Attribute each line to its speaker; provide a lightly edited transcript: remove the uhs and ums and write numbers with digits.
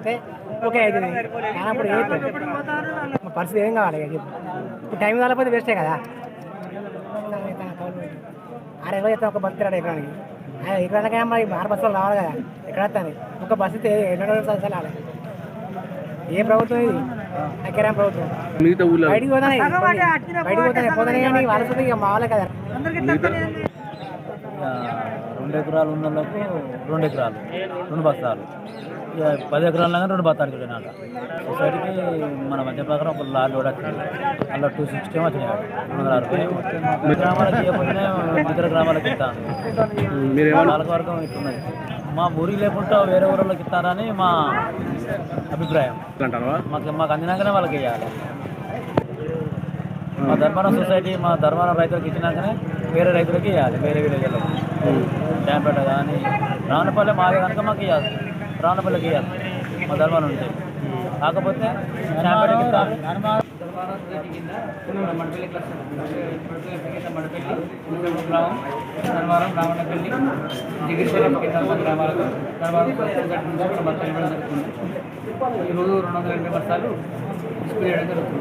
Speaker 1: వస్తే ఓకే అవుతుంది. కానప్పుడు మా పరిస్థితి ఏం కావాలి చెప్పు. ఇప్పుడు టైం కాలేకపోతే వేస్టే కదా. 6 చెప్తాను ఒక బస్సు తిరాడు ఎకరానికి. ఎకరానికైనా మరి 6 బస్సులు రావాలి కదా. ఎక్కడ వస్తాను ఒక బస్సు ఎన్నో రావాలి. ఏ ప్రభుత్వం ఇది? అక్కరా ప్రభుత్వం బయటికి పోతానే కానీ వాళ్ళతో ఇక మావాలే కదా.
Speaker 2: 2 ఎకరాలు ఉన్న వాళ్ళకు 2 ఎకరాలు 2 బస్తాలు, ఇక 10 ఎకరాలు కానీ 2 బస్తాలు చూడనాట. సొసైటీకి మన మధ్య ప్రకారం ఒక లారీ కూడా వచ్చింది. అలా 260 వచ్చినాయి. 260 గ్రామాలకి ఇవ్వకపోతేనే ఇతర గ్రామాలకు ఇస్తాను. పాలకవర్గం ఇస్తున్నది. మా ఊరికి లేకుండా వేరే ఊళ్ళకి ఇస్తారని మా అభిప్రాయం. మాకు అందినాకనే వాళ్ళకి ఇవ్వాలి. మా ధర్మారం సొసైటీ మా ధర్మారం రైతులకు ఇచ్చినాకనే వేరే రైతులకి ఇవ్వాలి. వేరే విలేజ్లకు డ్యాంపేట కానీ రావణపల్లి మాదే కనుక మాకు ఇవ్వాలి. రావణపల్లికి ఇవ్వాలి మా ధర్మారం ఉంటే. కాకపోతే డ్యాంపేటకి ఇవ్వాలి. మడపల్లి గ్రామం ధర్మారం రావణపల్లి జిగిరిపల్లి గ్రామాలకు ధర్మారం బస్తాలు ఇవ్వడం జరుగుతుంది. ఈరోజు 280 బస్తాలు డిస్ప్లే చేయడం జరుగుతుంది.